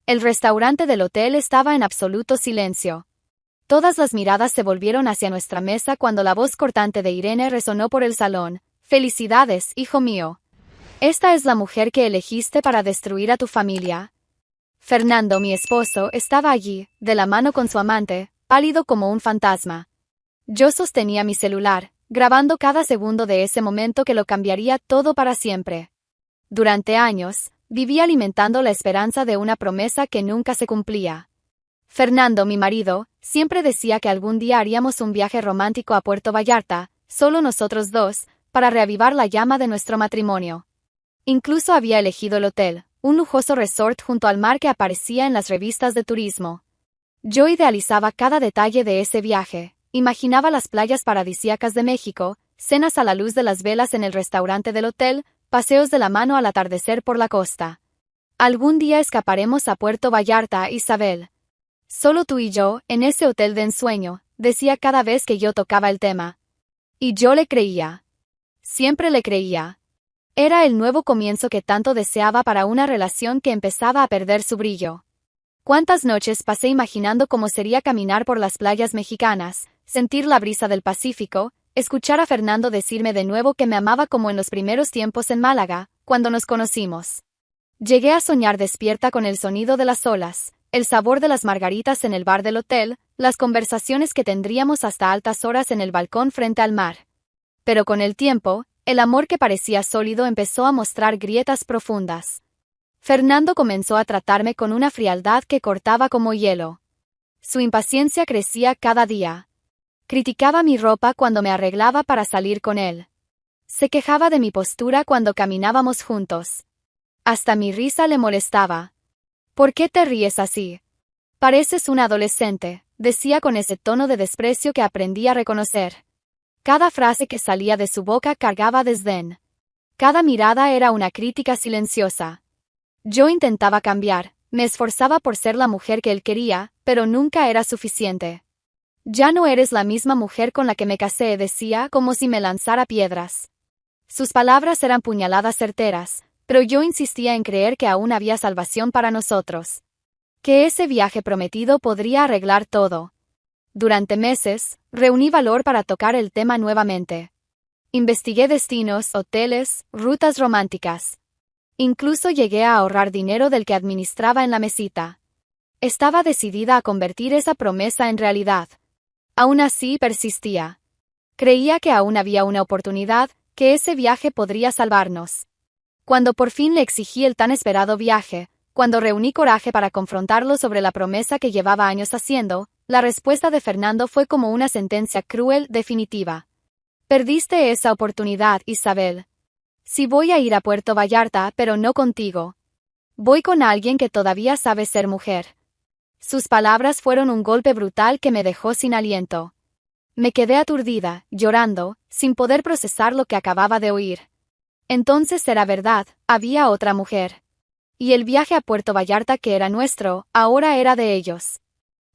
El restaurante del hotel estaba en absoluto silencio. Todas las miradas se volvieron hacia nuestra mesa cuando la voz cortante de Irene resonó por el salón. «Felicidades, hijo mío. Esta es la mujer que elegiste para destruir a tu familia». Fernando, mi esposo, estaba allí, de la mano con su amante, pálido como un fantasma. Yo sostenía mi celular, grabando cada segundo de ese momento que lo cambiaría todo para siempre. Durante años, viví alimentando la esperanza de una promesa que nunca se cumplía. Fernando, mi marido, siempre decía que algún día haríamos un viaje romántico a Puerto Vallarta, solo nosotros dos, para reavivar la llama de nuestro matrimonio. Incluso había elegido el hotel, un lujoso resort junto al mar que aparecía en las revistas de turismo. Yo idealizaba cada detalle de ese viaje, imaginaba las playas paradisíacas de México, cenas a la luz de las velas en el restaurante del hotel, paseos de la mano al atardecer por la costa. Algún día escaparemos a Puerto Vallarta, Isabel. Solo tú y yo, en ese hotel de ensueño, decía cada vez que yo tocaba el tema. Y yo le creía. Siempre le creía. Era el nuevo comienzo que tanto deseaba para una relación que empezaba a perder su brillo. ¿Cuántas noches pasé imaginando cómo sería caminar por las playas mexicanas, sentir la brisa del Pacífico, escuchar a Fernando decirme de nuevo que me amaba como en los primeros tiempos en Málaga, cuando nos conocimos? Llegué a soñar despierta con el sonido de las olas, el sabor de las margaritas en el bar del hotel, las conversaciones que tendríamos hasta altas horas en el balcón frente al mar. Pero con el tiempo, el amor que parecía sólido empezó a mostrar grietas profundas. Fernando comenzó a tratarme con una frialdad que cortaba como hielo. Su impaciencia crecía cada día. Criticaba mi ropa cuando me arreglaba para salir con él. Se quejaba de mi postura cuando caminábamos juntos. Hasta mi risa le molestaba. «¿Por qué te ríes así? Pareces un adolescente», decía con ese tono de desprecio que aprendí a reconocer. Cada frase que salía de su boca cargaba desdén. Cada mirada era una crítica silenciosa. Yo intentaba cambiar, me esforzaba por ser la mujer que él quería, pero nunca era suficiente. «Ya no eres la misma mujer con la que me casé», decía, como si me lanzara piedras. Sus palabras eran puñaladas certeras, pero yo insistía en creer que aún había salvación para nosotros. Que ese viaje prometido podría arreglar todo. Durante meses, reuní valor para tocar el tema nuevamente. Investigué destinos, hoteles, rutas románticas. Incluso llegué a ahorrar dinero del que administraba en la mesita. Estaba decidida a convertir esa promesa en realidad. Aún así persistía. Creía que aún había una oportunidad, que ese viaje podría salvarnos. Cuando por fin le exigí el tan esperado viaje, cuando reuní coraje para confrontarlo sobre la promesa que llevaba años haciendo, la respuesta de Fernando fue como una sentencia cruel, definitiva. «Perdiste esa oportunidad, Isabel. Sí, voy a ir a Puerto Vallarta, pero no contigo. Voy con alguien que todavía sabe ser mujer». Sus palabras fueron un golpe brutal que me dejó sin aliento. Me quedé aturdida, llorando, sin poder procesar lo que acababa de oír. Entonces era verdad, había otra mujer. Y el viaje a Puerto Vallarta que era nuestro, ahora era de ellos.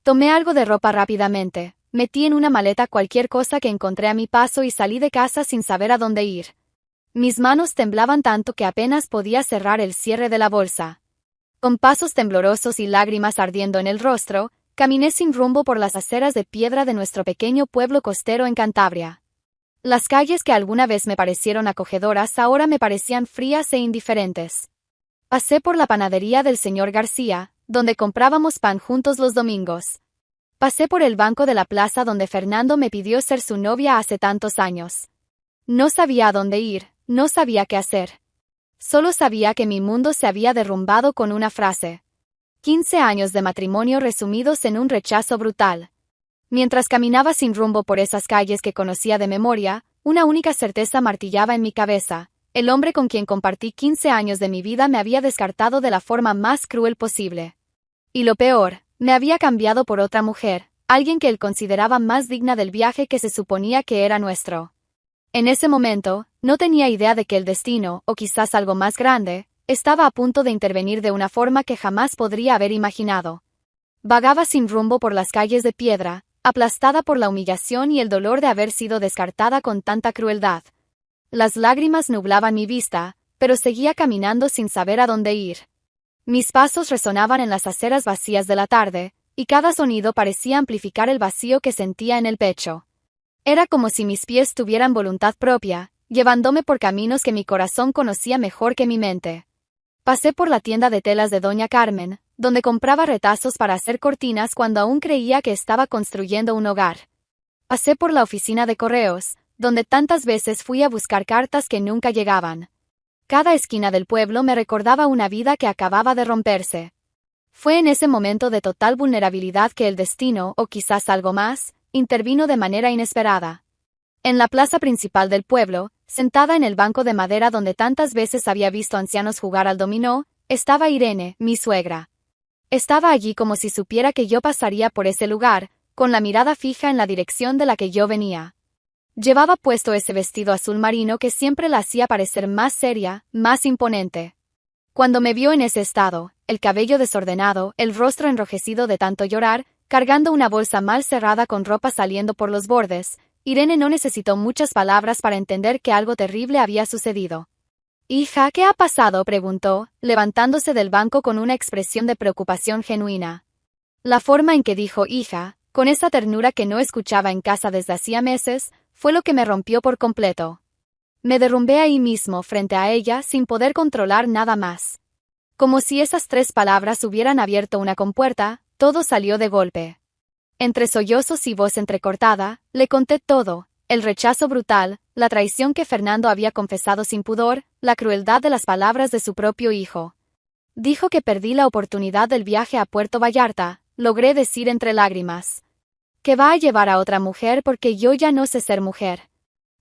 Tomé algo de ropa rápidamente, metí en una maleta cualquier cosa que encontré a mi paso y salí de casa sin saber a dónde ir. Mis manos temblaban tanto que apenas podía cerrar el cierre de la bolsa. Con pasos temblorosos y lágrimas ardiendo en el rostro, caminé sin rumbo por las aceras de piedra de nuestro pequeño pueblo costero en Cantabria. Las calles que alguna vez me parecieron acogedoras ahora me parecían frías e indiferentes. Pasé por la panadería del señor García, donde comprábamos pan juntos los domingos. Pasé por el banco de la plaza donde Fernando me pidió ser su novia hace tantos años. No sabía a dónde ir, no sabía qué hacer. Solo sabía que mi mundo se había derrumbado con una frase. 15 años de matrimonio resumidos en un rechazo brutal. Mientras caminaba sin rumbo por esas calles que conocía de memoria, una única certeza martillaba en mi cabeza. El hombre con quien compartí 15 años de mi vida me había descartado de la forma más cruel posible. Y lo peor, me había cambiado por otra mujer, alguien que él consideraba más digna del viaje que se suponía que era nuestro. En ese momento, no tenía idea de que el destino, o quizás algo más grande, estaba a punto de intervenir de una forma que jamás podría haber imaginado. Vagaba sin rumbo por las calles de piedra, aplastada por la humillación y el dolor de haber sido descartada con tanta crueldad. Las lágrimas nublaban mi vista, pero seguía caminando sin saber a dónde ir. Mis pasos resonaban en las aceras vacías de la tarde, y cada sonido parecía amplificar el vacío que sentía en el pecho. Era como si mis pies tuvieran voluntad propia, llevándome por caminos que mi corazón conocía mejor que mi mente. Pasé por la tienda de telas de Doña Carmen, donde compraba retazos para hacer cortinas cuando aún creía que estaba construyendo un hogar. Pasé por la oficina de correos, donde tantas veces fui a buscar cartas que nunca llegaban. Cada esquina del pueblo me recordaba una vida que acababa de romperse. Fue en ese momento de total vulnerabilidad que el destino, o quizás algo más, intervino de manera inesperada. En la plaza principal del pueblo, sentada en el banco de madera donde tantas veces había visto ancianos jugar al dominó, estaba Irene, mi suegra. Estaba allí como si supiera que yo pasaría por ese lugar, con la mirada fija en la dirección de la que yo venía. Llevaba puesto ese vestido azul marino que siempre la hacía parecer más seria, más imponente. Cuando me vio en ese estado, el cabello desordenado, el rostro enrojecido de tanto llorar, cargando una bolsa mal cerrada con ropa saliendo por los bordes, Irene no necesitó muchas palabras para entender que algo terrible había sucedido. «Hija, ¿qué ha pasado?», preguntó, levantándose del banco con una expresión de preocupación genuina. La forma en que dijo «hija», con esa ternura que no escuchaba en casa desde hacía meses, fue lo que me rompió por completo. Me derrumbé ahí mismo frente a ella sin poder controlar nada más. Como si esas 3 palabras hubieran abierto una compuerta, todo salió de golpe. Entre sollozos y voz entrecortada, le conté todo, el rechazo brutal, la traición que Fernando había confesado sin pudor, la crueldad de las palabras de su propio hijo. Dijo que perdí la oportunidad del viaje a Puerto Vallarta, logré decir entre lágrimas. Que va a llevar a otra mujer porque yo ya no sé ser mujer.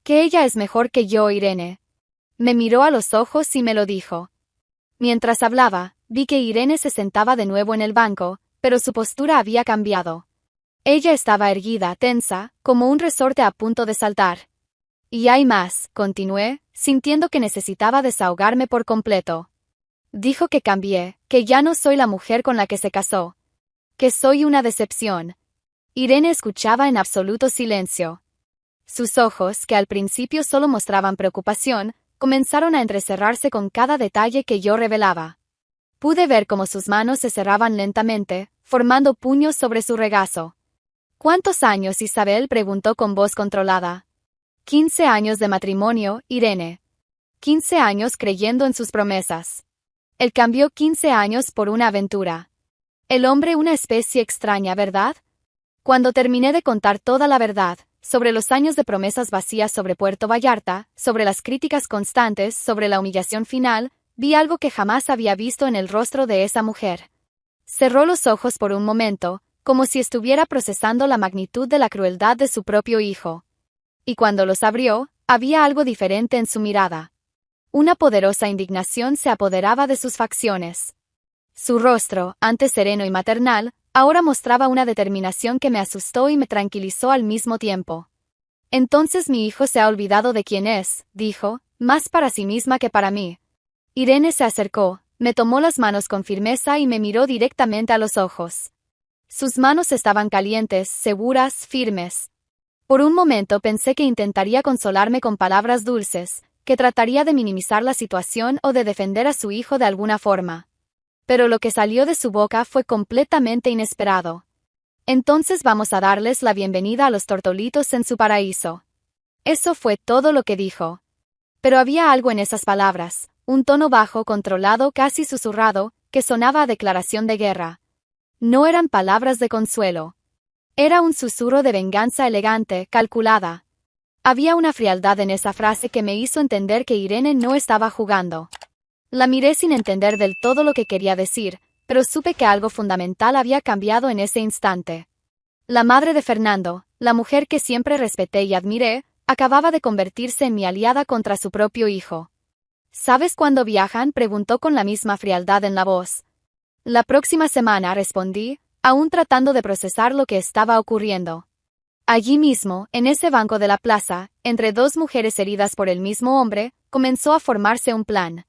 Que ella es mejor que yo, Irene. Me miró a los ojos y me lo dijo. Mientras hablaba, vi que Irene se sentaba de nuevo en el banco, pero su postura había cambiado. Ella estaba erguida, tensa, como un resorte a punto de saltar. Y hay más, continué, sintiendo que necesitaba desahogarme por completo. Dijo que cambié, que ya no soy la mujer con la que se casó. Que soy una decepción. Irene escuchaba en absoluto silencio. Sus ojos, que al principio solo mostraban preocupación, comenzaron a entrecerrarse con cada detalle que yo revelaba. Pude ver cómo sus manos se cerraban lentamente, formando puños sobre su regazo. «¿Cuántos años, Isabel?», preguntó con voz controlada. 15 años de matrimonio, Irene. 15 años creyendo en sus promesas. Él cambió 15 años por una aventura. El hombre una especie extraña, ¿verdad? Cuando terminé de contar toda la verdad, sobre los años de promesas vacías sobre Puerto Vallarta, sobre las críticas constantes, sobre la humillación final, vi algo que jamás había visto en el rostro de esa mujer. Cerró los ojos por un momento, como si estuviera procesando la magnitud de la crueldad de su propio hijo. Y cuando los abrió, había algo diferente en su mirada. Una poderosa indignación se apoderaba de sus facciones. Su rostro, antes sereno y maternal, ahora mostraba una determinación que me asustó y me tranquilizó al mismo tiempo. «Entonces mi hijo se ha olvidado de quién es», dijo, más para sí misma que para mí. Irene se acercó, me tomó las manos con firmeza y me miró directamente a los ojos. Sus manos estaban calientes, seguras, firmes. Por un momento pensé que intentaría consolarme con palabras dulces, que trataría de minimizar la situación o de defender a su hijo de alguna forma. Pero lo que salió de su boca fue completamente inesperado. «Entonces vamos a darles la bienvenida a los tortolitos en su paraíso». Eso fue todo lo que dijo. Pero había algo en esas palabras, un tono bajo, controlado, casi susurrado, que sonaba a declaración de guerra. No eran palabras de consuelo. Era un susurro de venganza elegante, calculada. Había una frialdad en esa frase que me hizo entender que Irene no estaba jugando. La miré sin entender del todo lo que quería decir, pero supe que algo fundamental había cambiado en ese instante. La madre de Fernando, la mujer que siempre respeté y admiré, acababa de convertirse en mi aliada contra su propio hijo. «¿Sabes cuándo viajan?», preguntó con la misma frialdad en la voz. «La próxima semana», respondí, aún tratando de procesar lo que estaba ocurriendo. Allí mismo, en ese banco de la plaza, entre 2 mujeres heridas por el mismo hombre, comenzó a formarse un plan.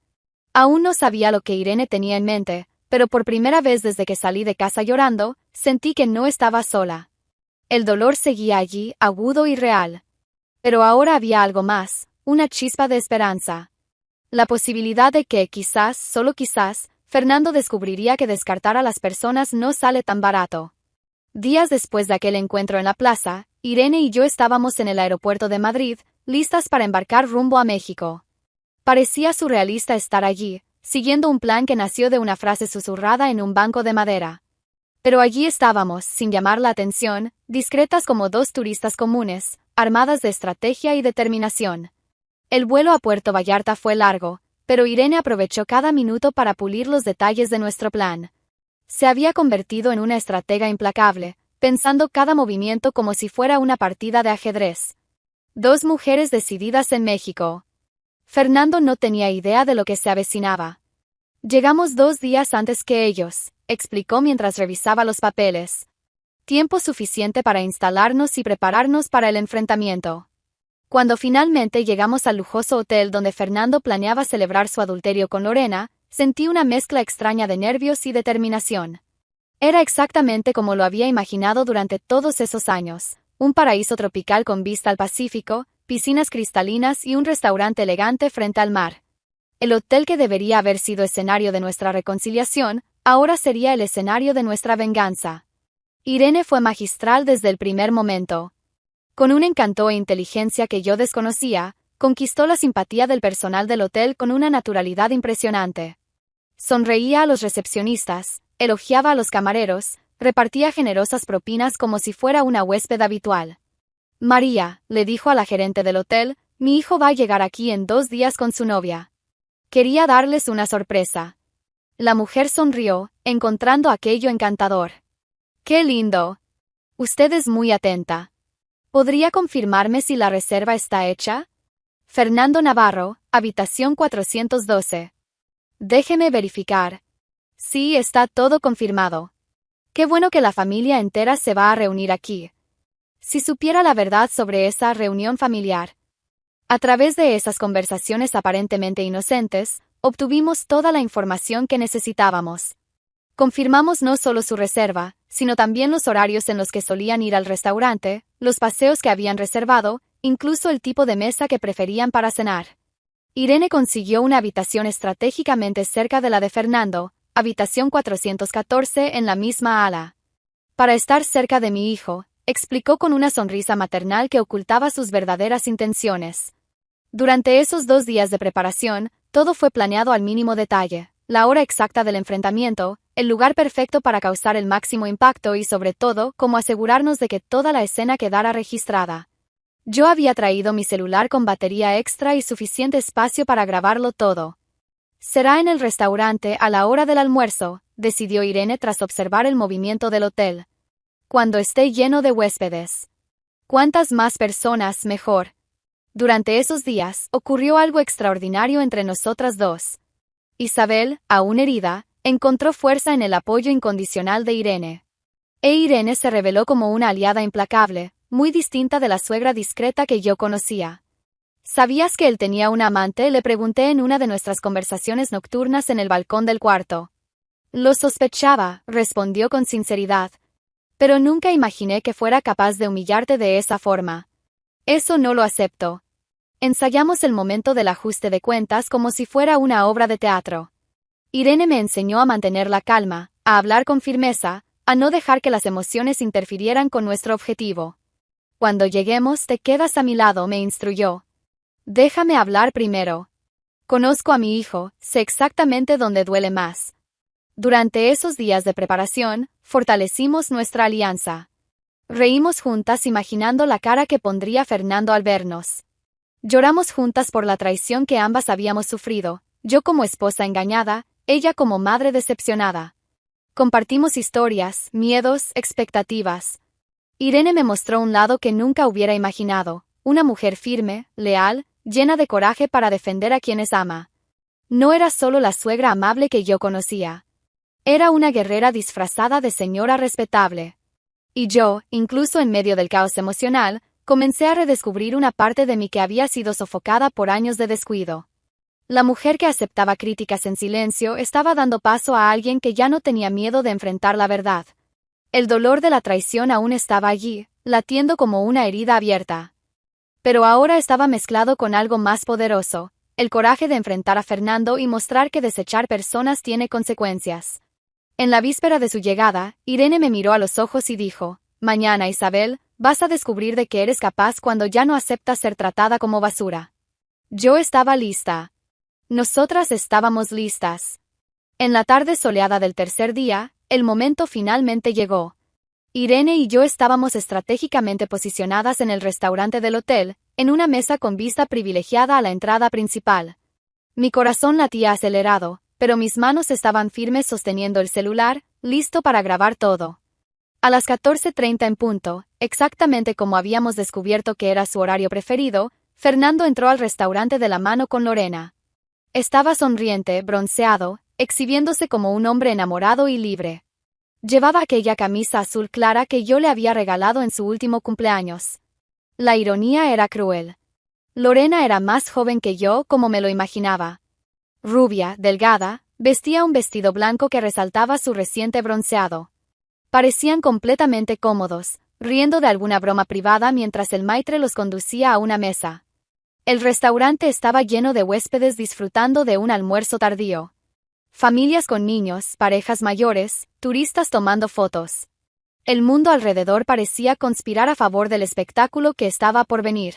Aún no sabía lo que Irene tenía en mente, pero por primera vez desde que salí de casa llorando, sentí que no estaba sola. El dolor seguía allí, agudo y real. Pero ahora había algo más, una chispa de esperanza. La posibilidad de que, quizás, solo quizás, Fernando descubriría que descartar a las personas no sale tan barato. Días después de aquel encuentro en la plaza, Irene y yo estábamos en el aeropuerto de Madrid, listas para embarcar rumbo a México. Parecía surrealista estar allí, siguiendo un plan que nació de una frase susurrada en un banco de madera. Pero allí estábamos, sin llamar la atención, discretas como dos turistas comunes, armadas de estrategia y determinación. El vuelo a Puerto Vallarta fue largo, pero Irene aprovechó cada minuto para pulir los detalles de nuestro plan. Se había convertido en una estratega implacable, pensando cada movimiento como si fuera una partida de ajedrez. Dos mujeres decididas en México. Fernando no tenía idea de lo que se avecinaba. Llegamos 2 días antes que ellos, explicó mientras revisaba los papeles. Tiempo suficiente para instalarnos y prepararnos para el enfrentamiento. Cuando finalmente llegamos al lujoso hotel donde Fernando planeaba celebrar su adulterio con Lorena, sentí una mezcla extraña de nervios y determinación. Era exactamente como lo había imaginado durante todos esos años, un paraíso tropical con vista al Pacífico, piscinas cristalinas y un restaurante elegante frente al mar. El hotel que debería haber sido escenario de nuestra reconciliación, ahora sería el escenario de nuestra venganza. Irene fue magistral desde el primer momento. Con un encanto e inteligencia que yo desconocía, conquistó la simpatía del personal del hotel con una naturalidad impresionante. Sonreía a los recepcionistas, elogiaba a los camareros, repartía generosas propinas como si fuera una huésped habitual. María, le dijo a la gerente del hotel, mi hijo va a llegar aquí en 2 días con su novia. Quería darles una sorpresa. La mujer sonrió, encontrando aquello encantador. ¡Qué lindo! Usted es muy atenta. ¿Podría confirmarme si la reserva está hecha? Fernando Navarro, habitación 412. Déjeme verificar. Sí, está todo confirmado. Qué bueno que la familia entera se va a reunir aquí. Si supiera la verdad sobre esa reunión familiar. A través de esas conversaciones aparentemente inocentes, obtuvimos toda la información que necesitábamos. Confirmamos no solo su reserva, sino también los horarios en los que solían ir al restaurante, los paseos que habían reservado, incluso el tipo de mesa que preferían para cenar. Irene consiguió una habitación estratégicamente cerca de la de Fernando, habitación 414 en la misma ala. Para estar cerca de mi hijo, explicó con una sonrisa maternal que ocultaba sus verdaderas intenciones. Durante esos 2 días de preparación, todo fue planeado al mínimo detalle, la hora exacta del enfrentamiento, el lugar perfecto para causar el máximo impacto y sobre todo, cómo asegurarnos de que toda la escena quedara registrada. Yo había traído mi celular con batería extra y suficiente espacio para grabarlo todo. Será en el restaurante a la hora del almuerzo, decidió Irene tras observar el movimiento del hotel. Cuando esté lleno de huéspedes. Cuantas más personas, mejor. Durante esos días, ocurrió algo extraordinario entre nosotras dos. Isabel, aún herida, encontró fuerza en el apoyo incondicional de Irene. Irene se reveló como una aliada implacable, muy distinta de la suegra discreta que yo conocía. ¿Sabías que él tenía una amante?, le pregunté en una de nuestras conversaciones nocturnas en el balcón del cuarto. Lo sospechaba, respondió con sinceridad. Pero nunca imaginé que fuera capaz de humillarte de esa forma. Eso no lo acepto. Ensayamos el momento del ajuste de cuentas como si fuera una obra de teatro. Irene me enseñó a mantener la calma, a hablar con firmeza, a no dejar que las emociones interfirieran con nuestro objetivo. Cuando lleguemos te quedas a mi lado, me instruyó. Déjame hablar primero. Conozco a mi hijo, sé exactamente dónde duele más. Durante esos días de preparación, fortalecimos nuestra alianza. Reímos juntas imaginando la cara que pondría Fernando al vernos. Lloramos juntas por la traición que ambas habíamos sufrido, yo como esposa engañada, ella como madre decepcionada. Compartimos historias, miedos, expectativas. Irene me mostró un lado que nunca hubiera imaginado, una mujer firme, leal, llena de coraje para defender a quienes ama. No era solo la suegra amable que yo conocía. Era una guerrera disfrazada de señora respetable. Y yo, incluso en medio del caos emocional, comencé a redescubrir una parte de mí que había sido sofocada por años de descuido. La mujer que aceptaba críticas en silencio estaba dando paso a alguien que ya no tenía miedo de enfrentar la verdad. El dolor de la traición aún estaba allí, latiendo como una herida abierta. Pero ahora estaba mezclado con algo más poderoso, el coraje de enfrentar a Fernando y mostrar que desechar personas tiene consecuencias. En la víspera de su llegada, Irene me miró a los ojos y dijo: «Mañana, Isabel, vas a descubrir de qué eres capaz cuando ya no aceptas ser tratada como basura». Yo estaba lista. Nosotras estábamos listas. En la tarde soleada del tercer día, el momento finalmente llegó. Irene y yo estábamos estratégicamente posicionadas en el restaurante del hotel, en una mesa con vista privilegiada a la entrada principal. Mi corazón latía acelerado, pero mis manos estaban firmes sosteniendo el celular, listo para grabar todo. A las 14:30 en punto, exactamente como habíamos descubierto que era su horario preferido, Fernando entró al restaurante de la mano con Lorena. Estaba sonriente, bronceado, exhibiéndose como un hombre enamorado y libre. Llevaba aquella camisa azul clara que yo le había regalado en su último cumpleaños. La ironía era cruel. Lorena era más joven que yo, como me lo imaginaba. Rubia, delgada, vestía un vestido blanco que resaltaba su reciente bronceado. Parecían completamente cómodos, riendo de alguna broma privada mientras el maitre los conducía a una mesa. El restaurante estaba lleno de huéspedes disfrutando de un almuerzo tardío. Familias con niños, parejas mayores, turistas tomando fotos. El mundo alrededor parecía conspirar a favor del espectáculo que estaba por venir.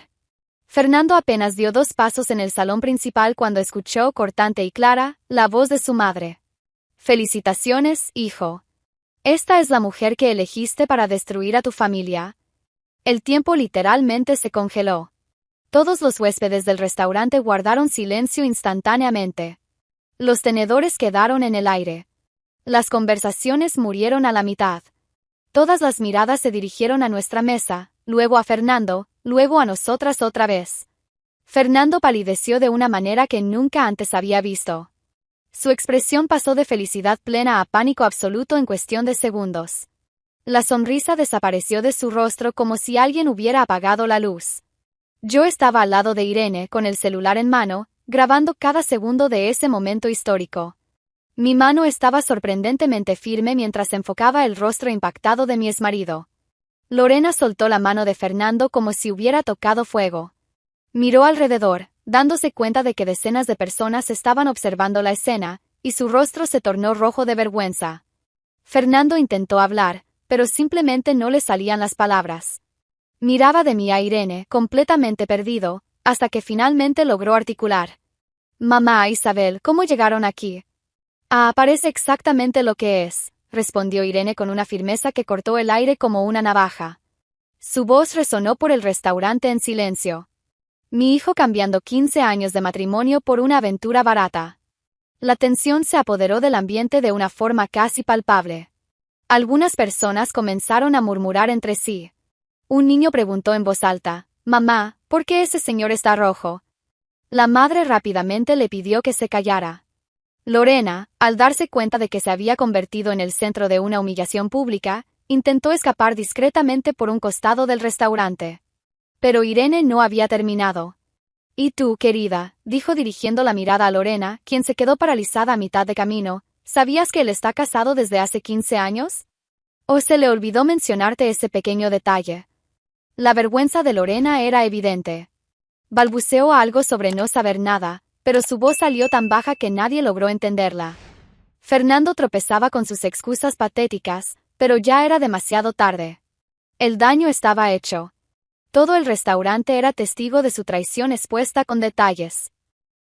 Fernando apenas dio 2 pasos en el salón principal cuando escuchó, cortante y clara, la voz de su madre. «Felicitaciones, hijo. Esta es la mujer que elegiste para destruir a tu familia». El tiempo literalmente se congeló. Todos los huéspedes del restaurante guardaron silencio instantáneamente. Los tenedores quedaron en el aire. Las conversaciones murieron a la mitad. Todas las miradas se dirigieron a nuestra mesa, luego a Fernando, luego a nosotras otra vez. Fernando palideció de una manera que nunca antes había visto. Su expresión pasó de felicidad plena a pánico absoluto en cuestión de segundos. La sonrisa desapareció de su rostro como si alguien hubiera apagado la luz. Yo estaba al lado de Irene con el celular en mano, grabando cada segundo de ese momento histórico. Mi mano estaba sorprendentemente firme mientras enfocaba el rostro impactado de mi exmarido. Lorena soltó la mano de Fernando como si hubiera tocado fuego. Miró alrededor, dándose cuenta de que decenas de personas estaban observando la escena, y su rostro se tornó rojo de vergüenza. Fernando intentó hablar, pero simplemente no le salían las palabras. Miraba de mí a Irene, completamente perdido, hasta que finalmente logró articular. «Mamá, Isabel, ¿cómo llegaron aquí?» «Ah, parece exactamente lo que es», respondió Irene con una firmeza que cortó el aire como una navaja. Su voz resonó por el restaurante en silencio. Mi hijo cambiando 15 años de matrimonio por una aventura barata. La tensión se apoderó del ambiente de una forma casi palpable. Algunas personas comenzaron a murmurar entre sí. Un niño preguntó en voz alta: «Mamá, ¿por qué ese señor está rojo?» La madre rápidamente le pidió que se callara. Lorena, al darse cuenta de que se había convertido en el centro de una humillación pública, intentó escapar discretamente por un costado del restaurante. Pero Irene no había terminado. «Y tú, querida», dijo dirigiendo la mirada a Lorena, quien se quedó paralizada a mitad de camino, «¿sabías que él está casado desde hace 15 años? ¿O se le olvidó mencionarte ese pequeño detalle?» La vergüenza de Lorena era evidente. Balbuceó algo sobre no saber nada, pero su voz salió tan baja que nadie logró entenderla. Fernando tropezaba con sus excusas patéticas, pero ya era demasiado tarde. El daño estaba hecho. Todo el restaurante era testigo de su traición expuesta con detalles.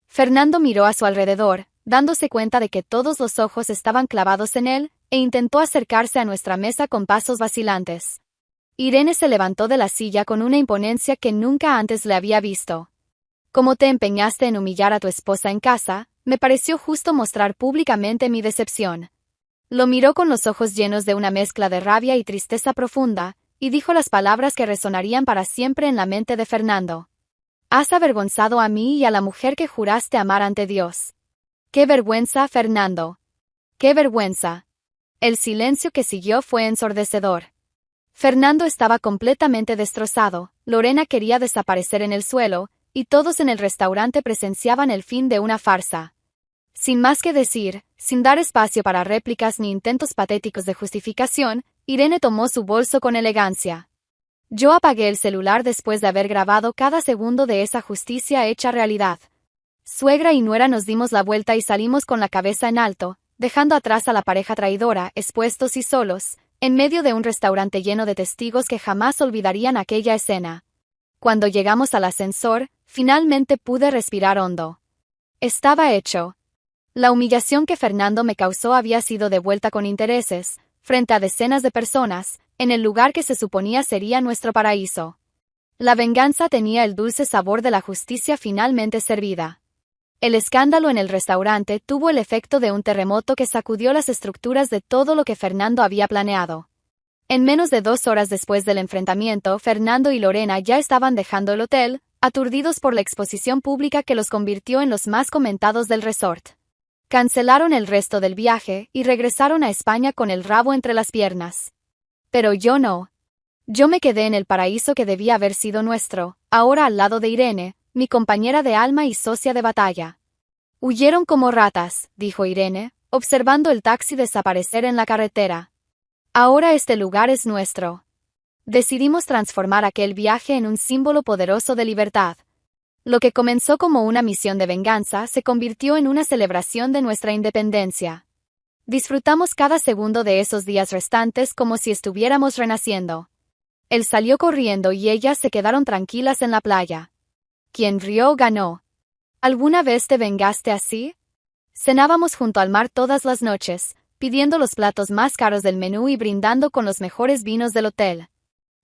Fernando miró a su alrededor, dándose cuenta de que todos los ojos estaban clavados en él, e intentó acercarse a nuestra mesa con pasos vacilantes. Irene se levantó de la silla con una imponencia que nunca antes le había visto. «Como te empeñaste en humillar a tu esposa en casa, me pareció justo mostrar públicamente mi decepción». Lo miró con los ojos llenos de una mezcla de rabia y tristeza profunda, y dijo las palabras que resonarían para siempre en la mente de Fernando. «Has avergonzado a mí y a la mujer que juraste amar ante Dios». «¡Qué vergüenza, Fernando! ¡Qué vergüenza!». El silencio que siguió fue ensordecedor. Fernando estaba completamente destrozado, Lorena quería desaparecer en el suelo, y todos en el restaurante presenciaban el fin de una farsa. Sin más que decir, sin dar espacio para réplicas ni intentos patéticos de justificación, Irene tomó su bolso con elegancia. Yo apagué el celular después de haber grabado cada segundo de esa justicia hecha realidad. Suegra y nuera nos dimos la vuelta y salimos con la cabeza en alto, dejando atrás a la pareja traidora, expuestos y solos, en medio de un restaurante lleno de testigos que jamás olvidarían aquella escena. Cuando llegamos al ascensor, finalmente pude respirar hondo. Estaba hecho. La humillación que Fernando me causó había sido devuelta con intereses, frente a decenas de personas, en el lugar que se suponía sería nuestro paraíso. La venganza tenía el dulce sabor de la justicia finalmente servida. El escándalo en el restaurante tuvo el efecto de un terremoto que sacudió las estructuras de todo lo que Fernando había planeado. En menos de 2 horas después del enfrentamiento, Fernando y Lorena ya estaban dejando el hotel, aturdidos por la exposición pública que los convirtió en los más comentados del resort. Cancelaron el resto del viaje y regresaron a España con el rabo entre las piernas. Pero yo no. Yo me quedé en el paraíso que debía haber sido nuestro, ahora al lado de Irene, mi compañera de alma y socia de batalla. Huyeron como ratas, dijo Irene, observando el taxi desaparecer en la carretera. Ahora este lugar es nuestro. Decidimos transformar aquel viaje en un símbolo poderoso de libertad. Lo que comenzó como una misión de venganza se convirtió en una celebración de nuestra independencia. Disfrutamos cada segundo de esos días restantes como si estuviéramos renaciendo. Él salió corriendo y ellas se quedaron tranquilas en la playa. Quien rió ganó. ¿Alguna vez te vengaste así? Cenábamos junto al mar todas las noches, pidiendo los platos más caros del menú y brindando con los mejores vinos del hotel.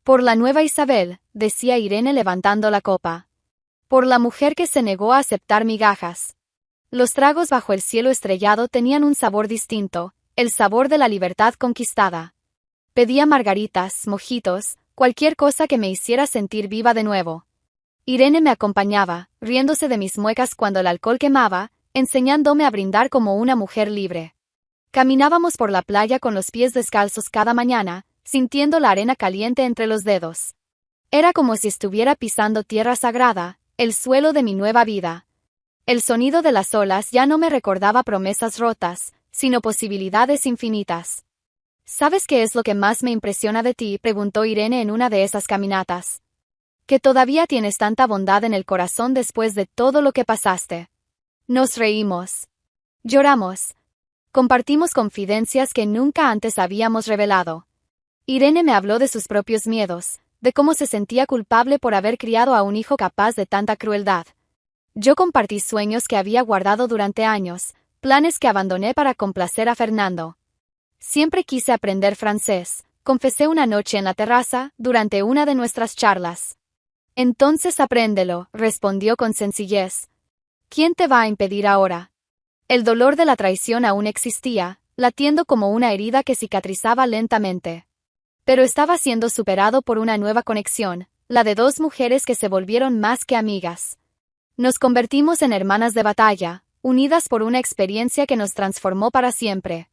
Por la nueva Isabel, decía Irene levantando la copa. Por la mujer que se negó a aceptar migajas. Los tragos bajo el cielo estrellado tenían un sabor distinto, el sabor de la libertad conquistada. Pedía margaritas, mojitos, cualquier cosa que me hiciera sentir viva de nuevo. Irene me acompañaba, riéndose de mis muecas cuando el alcohol quemaba, enseñándome a brindar como una mujer libre. Caminábamos por la playa con los pies descalzos cada mañana, sintiendo la arena caliente entre los dedos. Era como si estuviera pisando tierra sagrada, el suelo de mi nueva vida. El sonido de las olas ya no me recordaba promesas rotas, sino posibilidades infinitas. ¿Sabes qué es lo que más me impresiona de ti?, preguntó Irene en una de esas caminatas. Que todavía tienes tanta bondad en el corazón después de todo lo que pasaste. Nos reímos. Lloramos. Compartimos confidencias que nunca antes habíamos revelado. Irene me habló de sus propios miedos, de cómo se sentía culpable por haber criado a un hijo capaz de tanta crueldad. Yo compartí sueños que había guardado durante años, planes que abandoné para complacer a Fernando. Siempre quise aprender francés, confesé una noche en la terraza, durante una de nuestras charlas. Entonces apréndelo, respondió con sencillez. ¿Quién te va a impedir ahora? El dolor de la traición aún existía, latiendo como una herida que cicatrizaba lentamente. Pero estaba siendo superado por una nueva conexión, la de 2 mujeres que se volvieron más que amigas. Nos convertimos en hermanas de batalla, unidas por una experiencia que nos transformó para siempre.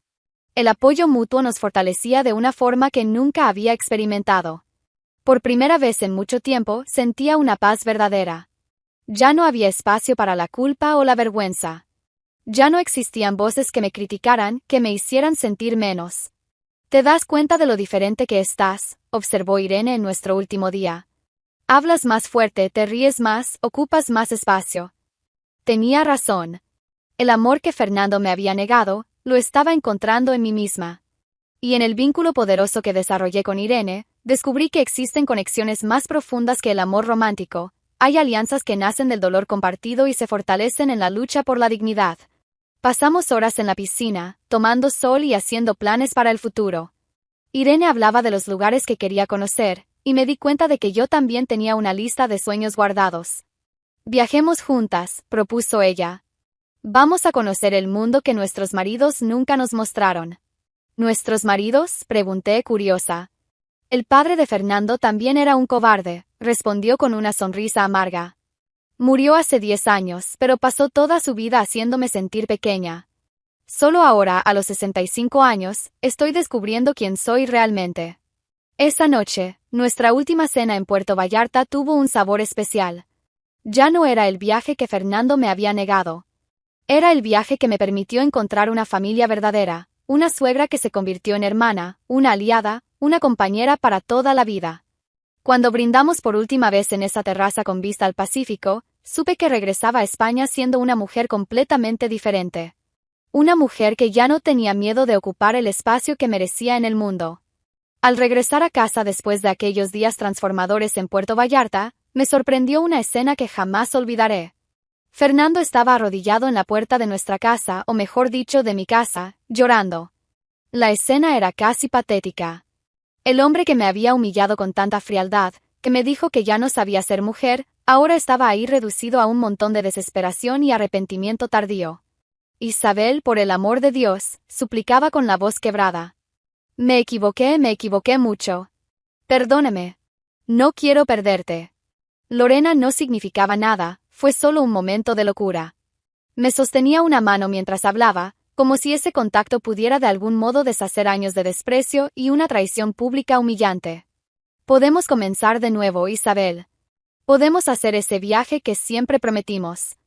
El apoyo mutuo nos fortalecía de una forma que nunca había experimentado. Por primera vez en mucho tiempo sentía una paz verdadera. Ya no había espacio para la culpa o la vergüenza. Ya no existían voces que me criticaran, que me hicieran sentir menos. ¿Te das cuenta de lo diferente que estás?, observó Irene en nuestro último día. Hablas más fuerte, te ríes más, ocupas más espacio. Tenía razón. El amor que Fernando me había negado, lo estaba encontrando en mí misma. Y en el vínculo poderoso que desarrollé con Irene, descubrí que existen conexiones más profundas que el amor romántico. Hay alianzas que nacen del dolor compartido y se fortalecen en la lucha por la dignidad. Pasamos horas en la piscina, tomando sol y haciendo planes para el futuro. Irene hablaba de los lugares que quería conocer, y me di cuenta de que yo también tenía una lista de sueños guardados. Viajemos juntas, propuso ella. Vamos a conocer el mundo que nuestros maridos nunca nos mostraron. ¿Nuestros maridos?, pregunté curiosa. El padre de Fernando también era un cobarde, respondió con una sonrisa amarga. Murió hace 10 años, pero pasó toda su vida haciéndome sentir pequeña. Solo ahora, a los 65 años, estoy descubriendo quién soy realmente. Esa noche, nuestra última cena en Puerto Vallarta tuvo un sabor especial. Ya no era el viaje que Fernando me había negado. Era el viaje que me permitió encontrar una familia verdadera, una suegra que se convirtió en hermana, una aliada, una compañera para toda la vida. Cuando brindamos por última vez en esa terraza con vista al Pacífico, supe que regresaba a España siendo una mujer completamente diferente. Una mujer que ya no tenía miedo de ocupar el espacio que merecía en el mundo. Al regresar a casa después de aquellos días transformadores en Puerto Vallarta, me sorprendió una escena que jamás olvidaré. Fernando estaba arrodillado en la puerta de nuestra casa, o mejor dicho, de mi casa, llorando. La escena era casi patética. El hombre que me había humillado con tanta frialdad, que me dijo que ya no sabía ser mujer, ahora estaba ahí reducido a un montón de desesperación y arrepentimiento tardío. Isabel, por el amor de Dios, suplicaba con la voz quebrada. Me equivoqué mucho. Perdóneme. No quiero perderte. Lorena no significaba nada, fue solo un momento de locura. Me sostenía una mano mientras hablaba, como si ese contacto pudiera de algún modo deshacer años de desprecio y una traición pública humillante. Podemos comenzar de nuevo, Isabel. Podemos hacer ese viaje que siempre prometimos.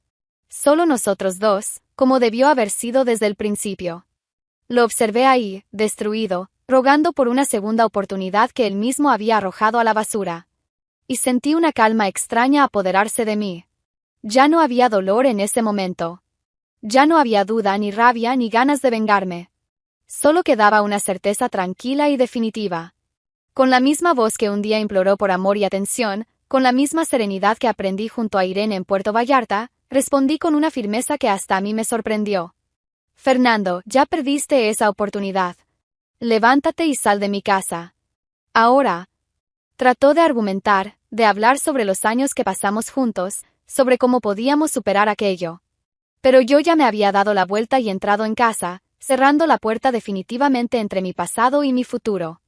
Solo nosotros dos, como debió haber sido desde el principio. Lo observé ahí, destruido, rogando por una segunda oportunidad que él mismo había arrojado a la basura. Y sentí una calma extraña apoderarse de mí. Ya no había dolor en ese momento. Ya no había duda, ni rabia, ni ganas de vengarme. Solo quedaba una certeza tranquila y definitiva. Con la misma voz que un día imploró por amor y atención, con la misma serenidad que aprendí junto a Irene en Puerto Vallarta, respondí con una firmeza que hasta a mí me sorprendió. Fernando, ya perdiste esa oportunidad. Levántate y sal de mi casa. Ahora. Trató de argumentar, de hablar sobre los años que pasamos juntos, sobre cómo podíamos superar aquello. Pero yo ya me había dado la vuelta y entrado en casa, cerrando la puerta definitivamente entre mi pasado y mi futuro.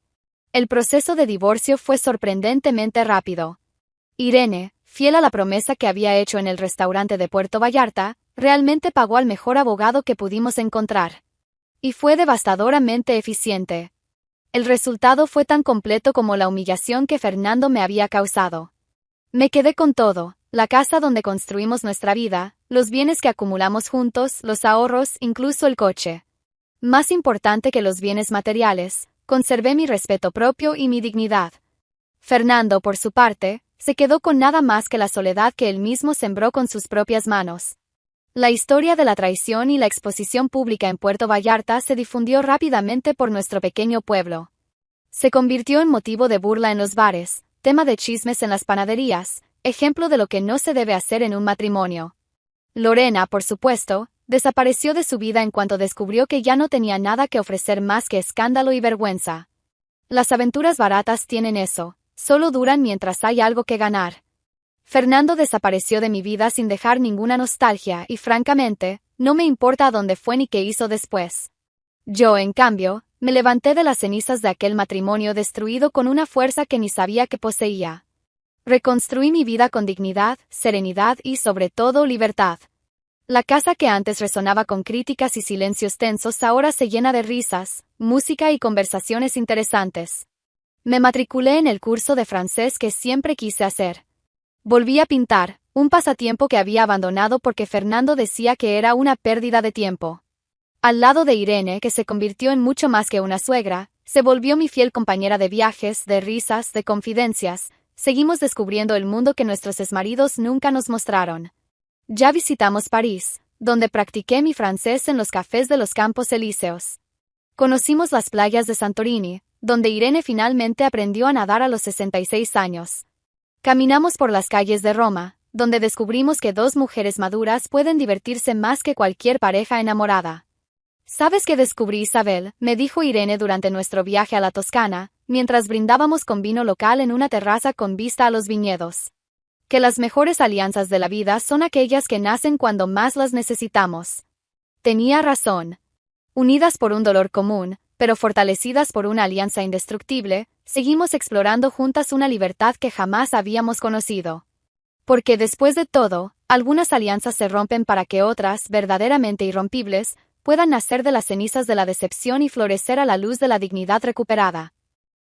El proceso de divorcio fue sorprendentemente rápido. Irene, fiel a la promesa que había hecho en el restaurante de Puerto Vallarta, realmente pagó al mejor abogado que pudimos encontrar. Y fue devastadoramente eficiente. El resultado fue tan completo como la humillación que Fernando me había causado. Me quedé con todo, la casa donde construimos nuestra vida, los bienes que acumulamos juntos, los ahorros, incluso el coche. Más importante que los bienes materiales, conservé mi respeto propio y mi dignidad. Fernando, por su parte, se quedó con nada más que la soledad que él mismo sembró con sus propias manos. La historia de la traición y la exposición pública en Puerto Vallarta se difundió rápidamente por nuestro pequeño pueblo. Se convirtió en motivo de burla en los bares, tema de chismes en las panaderías, ejemplo de lo que no se debe hacer en un matrimonio. Lorena, por supuesto, desapareció de su vida en cuanto descubrió que ya no tenía nada que ofrecer más que escándalo y vergüenza. Las aventuras baratas tienen eso, solo duran mientras hay algo que ganar. Fernando desapareció de mi vida sin dejar ninguna nostalgia y, francamente, no me importa a dónde fue ni qué hizo después. Yo, en cambio, me levanté de las cenizas de aquel matrimonio destruido con una fuerza que ni sabía que poseía. Reconstruí mi vida con dignidad, serenidad y, sobre todo, libertad. La casa que antes resonaba con críticas y silencios tensos ahora se llena de risas, música y conversaciones interesantes. Me matriculé en el curso de francés que siempre quise hacer. Volví a pintar, un pasatiempo que había abandonado porque Fernando decía que era una pérdida de tiempo. Al lado de Irene, que se convirtió en mucho más que una suegra, se volvió mi fiel compañera de viajes, de risas, de confidencias, seguimos descubriendo el mundo que nuestros exmaridos nunca nos mostraron. Ya visitamos París, donde practiqué mi francés en los cafés de los Campos Elíseos. Conocimos las playas de Santorini, donde Irene finalmente aprendió a nadar a los 66 años. Caminamos por las calles de Roma, donde descubrimos que dos mujeres maduras pueden divertirse más que cualquier pareja enamorada. ¿Sabes qué descubrí, Isabel?, me dijo Irene durante nuestro viaje a la Toscana, mientras brindábamos con vino local en una terraza con vista a los viñedos. Que las mejores alianzas de la vida son aquellas que nacen cuando más las necesitamos. Tenía razón. Unidas por un dolor común, pero fortalecidas por una alianza indestructible, seguimos explorando juntas una libertad que jamás habíamos conocido. Porque después de todo, algunas alianzas se rompen para que otras, verdaderamente irrompibles, puedan nacer de las cenizas de la decepción y florecer a la luz de la dignidad recuperada.